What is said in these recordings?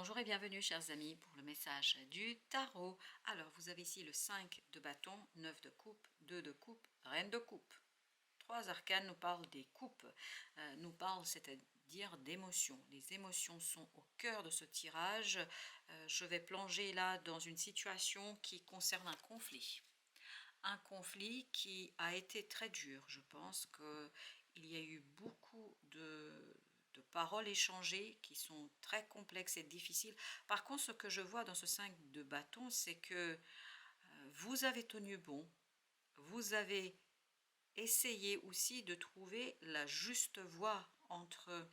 Bonjour et bienvenue chers amis pour le message du tarot. Alors vous avez ici le 5 de bâton, 9 de coupe, 2 de coupe, reine de coupe. Trois arcanes nous parlent des coupes, nous parlent c'est-à-dire d'émotions. Les émotions sont au cœur de ce tirage. Je vais plonger là dans une situation qui concerne un conflit. Un conflit qui a été très dur. Je pense qu'il y a eu beaucoup de paroles échangées qui sont très complexes et difficiles. Par contre, ce que je vois dans ce 5 de bâton, c'est que vous avez tenu bon, vous avez essayé aussi de trouver la juste voie entre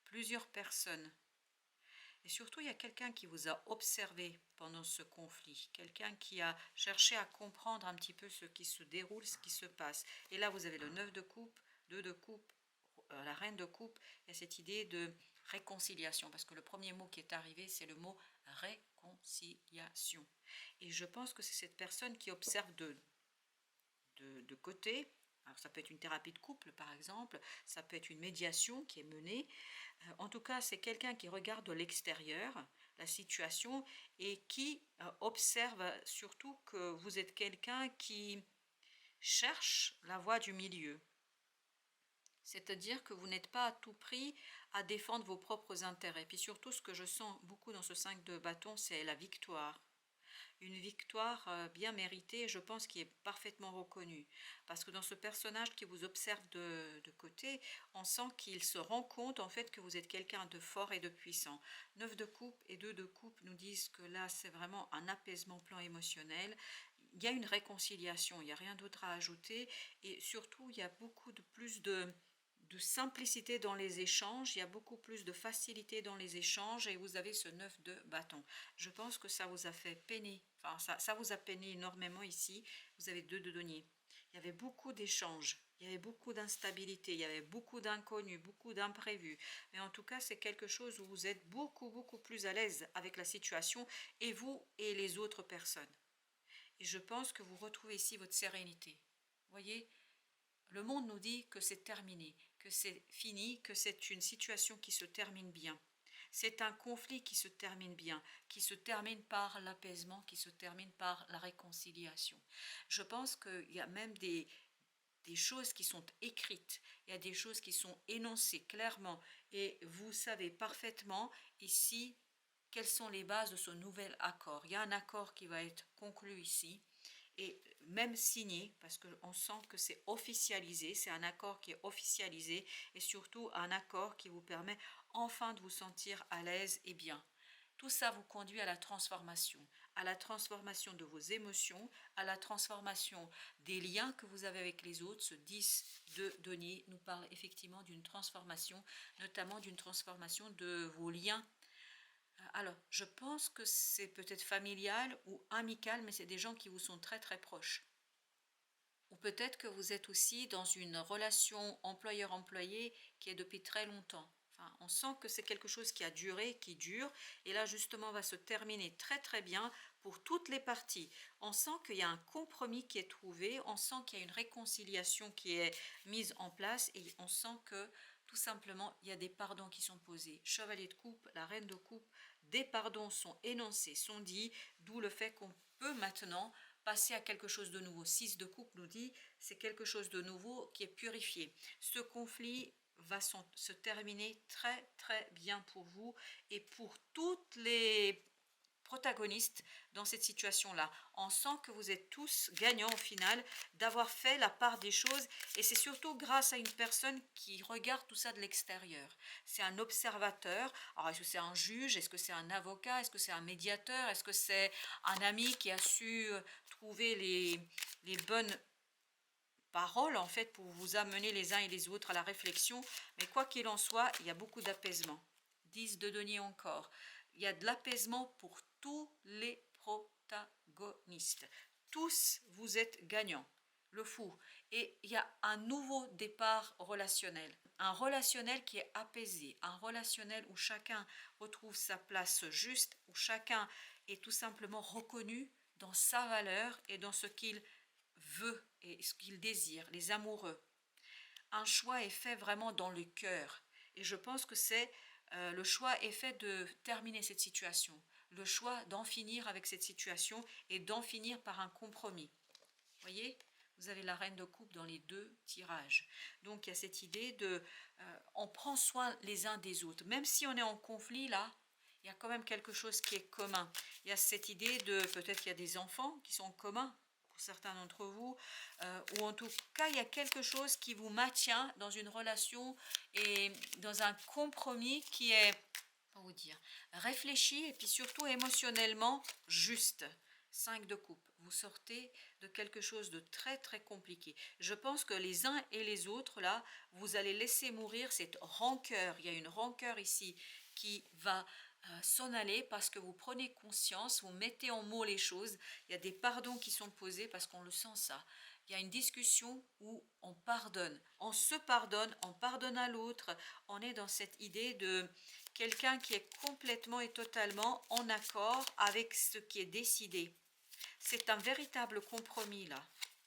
plusieurs personnes. Et surtout, il y a quelqu'un qui vous a observé pendant ce conflit, quelqu'un qui a cherché à comprendre un petit peu ce qui se déroule, ce qui se passe. Et là, vous avez le 9 de coupe, 2 de coupe, la reine de coupe, il y a cette idée de réconciliation, parce que le premier mot qui est arrivé, c'est le mot réconciliation. Et je pense que c'est cette personne qui observe de côté. Alors ça peut être une thérapie de couple par exemple, ça peut être une médiation qui est menée. En tout cas, c'est quelqu'un qui regarde de l'extérieur la situation et qui observe surtout que vous êtes quelqu'un qui cherche la voie du milieu. C'est-à-dire que vous n'êtes pas à tout prix à défendre vos propres intérêts. Puis surtout, ce que je sens beaucoup dans ce 5 de bâton, c'est la victoire. Une victoire bien méritée, je pense, qui est parfaitement reconnue. Parce que dans ce personnage qui vous observe de côté, on sent qu'il se rend compte en fait que vous êtes quelqu'un de fort et de puissant. 9 de coupe et 2 de coupe nous disent que là, c'est vraiment un apaisement plan émotionnel. Il y a une réconciliation, il n'y a rien d'autre à ajouter. Et surtout, il y a beaucoup plus de simplicité dans les échanges, il y a beaucoup plus de facilité dans les échanges et vous avez ce 9 de bâton. Je pense que ça vous a fait peiner, enfin ça vous a peiné énormément ici. Vous avez 2 de denier. Il y avait beaucoup d'échanges, il y avait beaucoup d'instabilité, il y avait beaucoup d'inconnus, beaucoup d'imprévus. Mais en tout cas, c'est quelque chose où vous êtes beaucoup plus à l'aise avec la situation et vous et les autres personnes. Et je pense que vous retrouvez ici votre sérénité. Vous voyez, le monde nous dit que c'est terminé, que c'est fini, que c'est une situation qui se termine bien. C'est un conflit qui se termine bien, qui se termine par l'apaisement, qui se termine par la réconciliation. Je pense qu'il y a même des choses qui sont écrites, il y a des choses qui sont énoncées clairement et vous savez parfaitement ici quelles sont les bases de ce nouvel accord. Il y a un accord qui va être conclu ici et même signé, parce qu'on sent que c'est officialisé, c'est un accord qui est officialisé et surtout un accord qui vous permet enfin de vous sentir à l'aise et bien. Tout ça vous conduit à la transformation de vos émotions, à la transformation des liens que vous avez avec les autres. Ce 10 de denier nous parle effectivement d'une transformation, notamment d'une transformation de vos liens. Alors, je pense que c'est peut-être familial ou amical, mais c'est des gens qui vous sont très proches. Ou peut-être que vous êtes aussi dans une relation employeur-employé qui est depuis très longtemps. Enfin, on sent que c'est quelque chose qui a duré, qui dure, et là justement va se terminer très bien pour toutes les parties. On sent qu'il y a un compromis qui est trouvé, on sent qu'il y a une réconciliation qui est mise en place, et on sent que tout simplement il y a des pardons qui sont posés. Chevalier de coupe, la reine de coupe, des pardons sont énoncés, sont dits, d'où le fait qu'on peut maintenant passer à quelque chose de nouveau. 6 de coupe nous dit c'est quelque chose de nouveau qui est purifié. Ce conflit va se terminer très bien pour vous et pour toutes les protagonistes dans cette situation-là. On sent que vous êtes tous gagnants au final d'avoir fait la part des choses et c'est surtout grâce à une personne qui regarde tout ça de l'extérieur. C'est un observateur. Alors est-ce que c'est un juge? Est-ce que c'est un avocat? Est-ce que c'est un médiateur? Est-ce que c'est un ami qui a su trouver les bonnes paroles en fait pour vous amener les uns et les autres à la réflexion? Mais quoi qu'il en soit, il y a beaucoup d'apaisement. 10 de denier encore. Il y a de l'apaisement pour tous les protagonistes. Tous, vous êtes gagnants. Le fou. Et il y a un nouveau départ relationnel. Un relationnel qui est apaisé. Un relationnel où chacun retrouve sa place juste, où chacun est tout simplement reconnu dans sa valeur et dans ce qu'il veut et ce qu'il désire, les amoureux. Un choix est fait vraiment dans le cœur. Et je pense que c'est Le choix est fait de terminer cette situation. Le choix d'en finir avec cette situation et d'en finir par un compromis. Voyez, vous avez la reine de coupe dans les deux tirages. Donc il y a cette idée de, on prend soin les uns des autres. Même si on est en conflit là, il y a quand même quelque chose qui est commun. Il y a cette idée de, peut-être qu'il y a des enfants qui sont communs pour certains d'entre vous, ou en tout cas il y a quelque chose qui vous maintient dans une relation et dans un compromis qui est, comment vous dire, réfléchi et puis surtout émotionnellement juste. 5 de coupe, vous sortez de quelque chose de très très compliqué. Je pense que les uns et les autres, là, vous allez laisser mourir cette rancœur. Il y a une rancœur ici qui va s'en aller parce que vous prenez conscience, vous mettez en mots les choses. Il y a des pardons qui sont posés parce qu'on le sent ça. Il y a une discussion où on pardonne, on pardonne à l'autre. On est dans cette idée de quelqu'un qui est complètement et totalement en accord avec ce qui est décidé. C'est un véritable compromis là,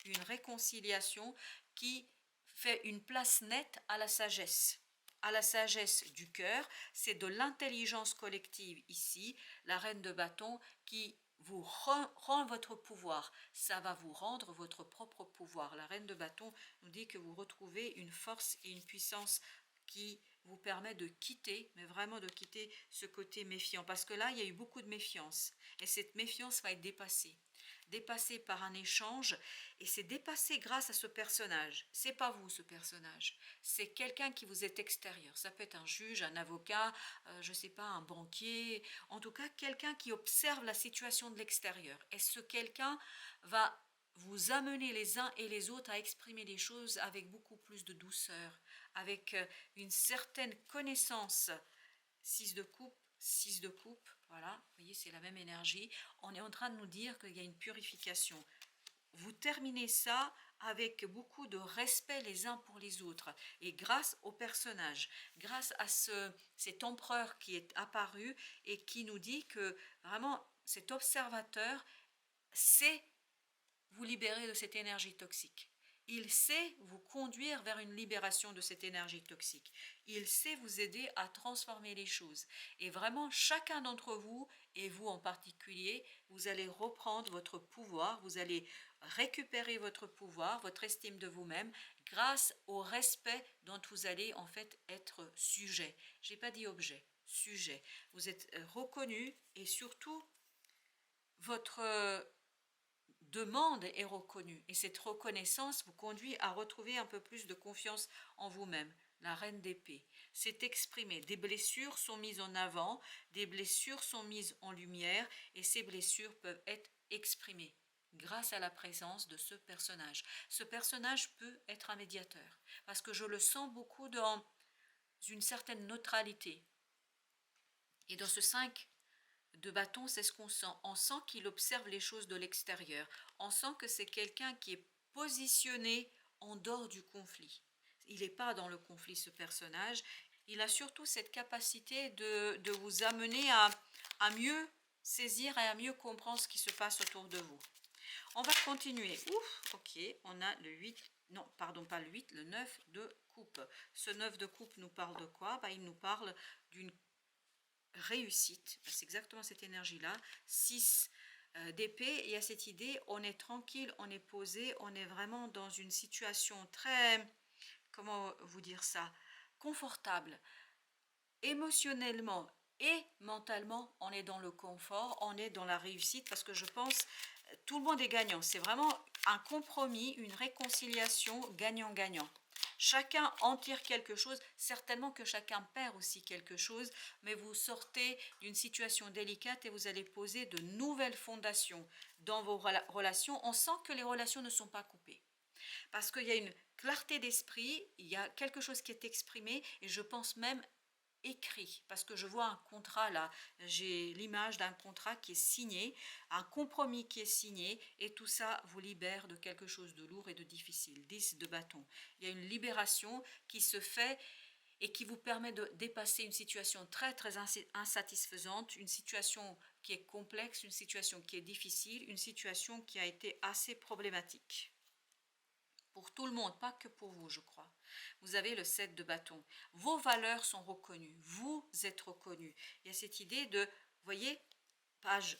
une réconciliation qui fait une place nette à la sagesse. À la sagesse du cœur, c'est de l'intelligence collective ici, la reine de bâton qui vous rend votre pouvoir. Ça va vous rendre votre propre pouvoir. La reine de bâton nous dit que vous retrouvez une force et une puissance qui vous permet de quitter, mais vraiment de quitter ce côté méfiant. Parce que là, il y a eu beaucoup de méfiance. Et cette méfiance va être dépassé par un échange, et c'est dépassé grâce à ce personnage. C'est pas vous ce personnage, c'est quelqu'un qui vous est extérieur. Ça peut être un juge, un avocat, je sais pas, un banquier, en tout cas quelqu'un qui observe la situation de l'extérieur. Et ce quelqu'un va vous amener les uns et les autres à exprimer les choses avec beaucoup plus de douceur, avec une certaine connaissance. 6 de coupe, 6 de coupe, voilà, vous voyez, c'est la même énergie. On est en train de nous dire qu'il y a une purification. Vous terminez ça avec beaucoup de respect les uns pour les autres. Et grâce au personnage, grâce à cet empereur qui est apparu et qui nous dit que vraiment cet observateur sait vous libérer de cette énergie toxique. Il sait vous conduire vers une libération de cette énergie toxique. Il sait vous aider à transformer les choses. Et vraiment, chacun d'entre vous, et vous en particulier, vous allez reprendre votre pouvoir, vous allez récupérer votre pouvoir, votre estime de vous-même, grâce au respect dont vous allez en fait être sujet. Je n'ai pas dit objet, sujet. Vous êtes reconnu et surtout, votre demande est reconnue et cette reconnaissance vous conduit à retrouver un peu plus de confiance en vous-même. La reine d'épée, c'est exprimé. Des blessures sont mises en avant, des blessures sont mises en lumière et ces blessures peuvent être exprimées grâce à la présence de ce personnage. Ce personnage peut être un médiateur parce que je le sens beaucoup dans une certaine neutralité. Et dans ce 5 de bâton, c'est ce qu'on sent. On sent qu'il observe les choses de l'extérieur. On sent que c'est quelqu'un qui est positionné en dehors du conflit. Il n'est pas dans le conflit, ce personnage. Il a surtout cette capacité de vous amener à mieux saisir et à mieux comprendre ce qui se passe autour de vous. On va continuer. Ouf, ok, on a le 8, non, pardon, pas le 8, le 9 de coupe. Ce 9 de coupe nous parle de quoi? Il nous parle d'une réussite, c'est exactement cette énergie-là. 6 d'épée, il y a cette idée, on est tranquille, on est posé, on est vraiment dans une situation très, comment vous dire ça, confortable, émotionnellement et mentalement, on est dans le confort, on est dans la réussite, parce que je pense tout le monde est gagnant. C'est vraiment un compromis, une réconciliation gagnant-gagnant. Chacun en tire quelque chose, certainement que chacun perd aussi quelque chose, mais vous sortez d'une situation délicate et vous allez poser de nouvelles fondations dans vos relations. On sent que les relations ne sont pas coupées, parce qu'il y a une clarté d'esprit, il y a quelque chose qui est exprimé, et je pense même écrit, parce que je vois un contrat là, j'ai l'image d'un contrat qui est signé, un compromis qui est signé, et tout ça vous libère de quelque chose de lourd et de difficile. 10 de bâton, il y a une libération qui se fait et qui vous permet de dépasser une situation très très insatisfaisante, une situation qui est complexe, une situation qui est difficile, une situation qui a été assez problématique pour tout le monde, pas que pour vous, je crois. Vous avez le 7 de bâton. Vos valeurs sont reconnues, vous êtes reconnu. Il y a cette idée de, vous voyez, page,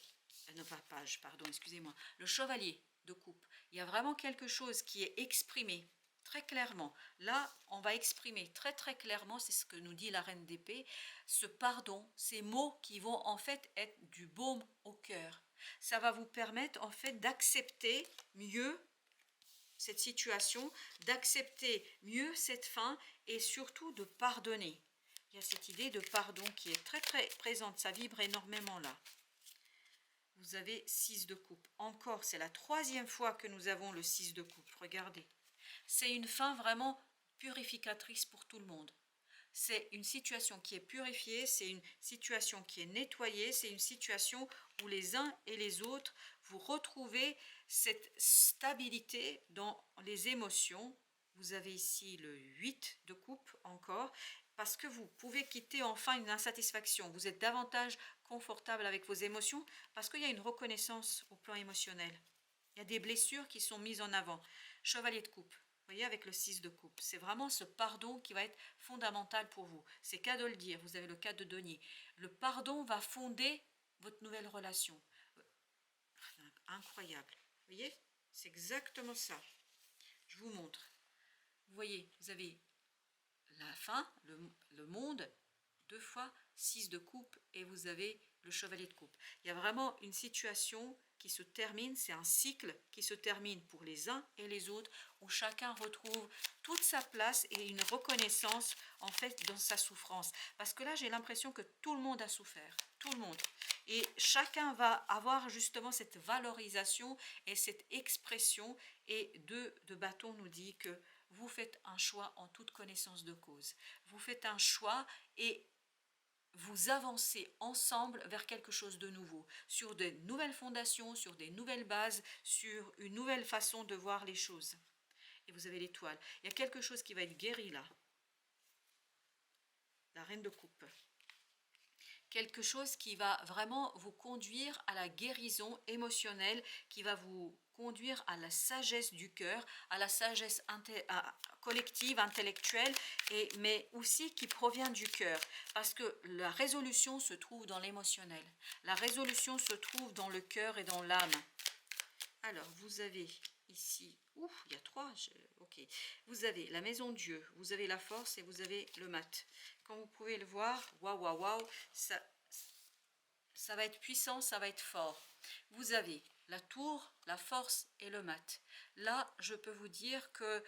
non pas page, pardon, excusez-moi, le chevalier de coupe. Il y a vraiment quelque chose qui est exprimé très clairement. Là, on va exprimer très très clairement, c'est ce que nous dit la reine d'épée, ce pardon, ces mots qui vont en fait être du baume au cœur. Ça va vous permettre en fait d'accepter mieux cette situation, d'accepter mieux cette fin et surtout de pardonner. Il y a cette idée de pardon qui est très très présente, ça vibre énormément là. Vous avez 6 de coupe. Encore, c'est la 3e fois que nous avons le 6 de coupe. Regardez. C'est une fin vraiment purificatrice pour tout le monde. C'est une situation qui est purifiée, c'est une situation qui est nettoyée, c'est une situation où les uns et les autres, vous retrouvez cette stabilité dans les émotions. Vous avez ici le 8 de coupe encore, parce que vous pouvez quitter enfin une insatisfaction. Vous êtes davantage confortable avec vos émotions parce qu'il y a une reconnaissance au plan émotionnel. Il y a des blessures qui sont mises en avant. Chevalier de coupe. Vous voyez, avec le 6 de coupe, c'est vraiment ce pardon qui va être fondamental pour vous. C'est qu'à de le dire, vous avez le 4 de denier. Le pardon va fonder votre nouvelle relation. Incroyable. Vous voyez, c'est exactement ça. Je vous montre. Vous voyez, vous avez la fin, le monde, 2 fois 6 de coupe et vous avez le chevalier de coupe. Il y a vraiment une situation qui se termine, c'est un cycle qui se termine pour les uns et les autres, où chacun retrouve toute sa place et une reconnaissance en fait dans sa souffrance. Parce que là, j'ai l'impression que tout le monde a souffert, tout le monde. Et chacun va avoir justement cette valorisation et cette expression. Et 2 de bâton nous dit que vous faites un choix en toute connaissance de cause. Vous faites un choix et vous avancez ensemble vers quelque chose de nouveau, sur de nouvelles fondations, sur des nouvelles bases, sur une nouvelle façon de voir les choses. Et vous avez l'étoile. Il y a quelque chose qui va être guéri là. La reine de coupe. Quelque chose qui va vraiment vous conduire à la guérison émotionnelle, qui va vous conduire à la sagesse du cœur, à la sagesse collective, intellectuelle, mais aussi qui provient du cœur. Parce que la résolution se trouve dans l'émotionnel. La résolution se trouve dans le cœur et dans l'âme. Alors, vous avez ici, il y a 3, ok. Vous avez la maison de Dieu, vous avez la force et vous avez le mat. Comme vous pouvez le voir, waouh, ça va être puissant, ça va être fort. Vous avez la tour, la force et le mat. Là, je peux vous dire que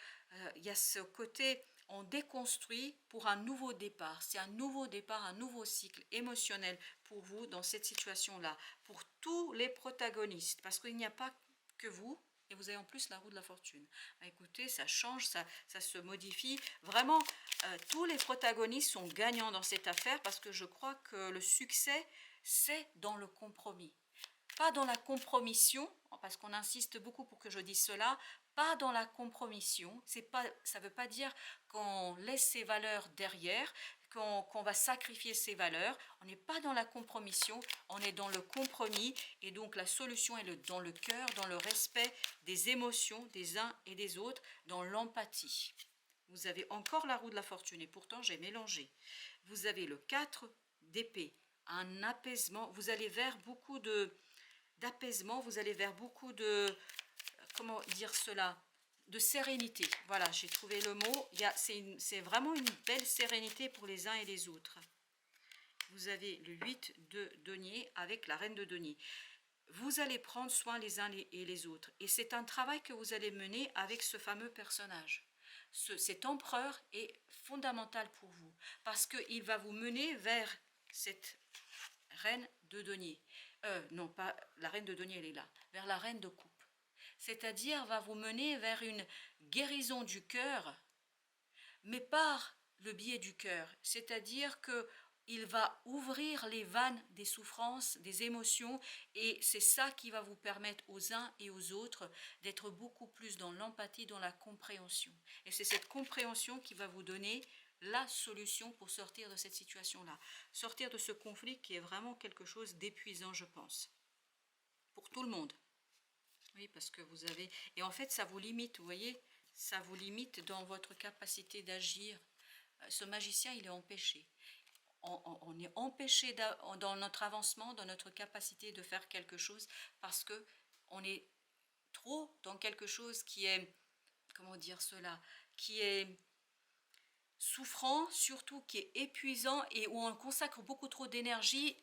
il y a ce côté, on déconstruit pour un nouveau départ. C'est un nouveau départ, un nouveau cycle émotionnel pour vous dans cette situation-là, pour tous les protagonistes, parce qu'il n'y a pas que vous, et vous avez en plus la roue de la fortune. Écoutez, ça change, ça se modifie. Vraiment, tous les protagonistes sont gagnants dans cette affaire, parce que je crois que le succès, c'est dans le compromis. Pas dans la compromission, parce qu'on insiste beaucoup pour que je dise cela, pas dans la compromission. Ça ne veut pas dire qu'on laisse ses valeurs derrière, qu'on va sacrifier ses valeurs. On n'est pas dans la compromission, on est dans le compromis. Et donc la solution est dans le cœur, dans le respect des émotions des uns et des autres, dans l'empathie. Vous avez encore la roue de la fortune et pourtant j'ai mélangé. Vous avez le 4 d'épée, un apaisement. Vous allez vers beaucoup d'apaisement, vous allez vers beaucoup de, comment dire cela, de sérénité. Voilà, j'ai trouvé le mot. C'est vraiment une belle sérénité pour les uns et les autres. Vous avez le 8 de denier avec la reine de denier. Vous allez prendre soin les uns et les autres. Et c'est un travail que vous allez mener avec ce fameux personnage. Cet empereur est fondamental pour vous parce qu'il va vous mener vers cette reine de denier. Non, pas la reine de denier, elle est là. Vers la reine de coupe. C'est-à-dire va vous mener vers une guérison du cœur, mais par le biais du cœur. C'est-à-dire qu'il va ouvrir les vannes des souffrances, des émotions, et c'est ça qui va vous permettre aux uns et aux autres d'être beaucoup plus dans l'empathie, dans la compréhension. Et c'est cette compréhension qui va vous donner la solution pour sortir de cette situation-là. Sortir de ce conflit qui est vraiment quelque chose d'épuisant, je pense. Pour tout le monde. Oui, parce que vous avez... Et en fait, ça vous limite, vous voyez, ça vous limite dans votre capacité d'agir. Ce magicien, il est empêché. On est empêché dans notre avancement, dans notre capacité de faire quelque chose, parce que on est trop dans quelque chose qui est, comment dire cela, qui est souffrant, surtout qui est épuisant et où on consacre beaucoup trop d'énergie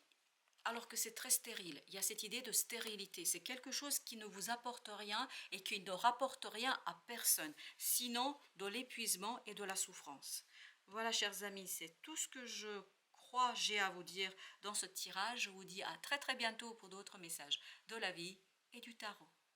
alors que c'est très stérile. Il y a cette idée de stérilité. C'est quelque chose qui ne vous apporte rien et qui ne rapporte rien à personne, sinon de l'épuisement et de la souffrance. Voilà, chers amis, c'est tout ce que je crois j'ai à vous dire dans ce tirage. Je vous dis à très très bientôt pour d'autres messages de la vie et du tarot.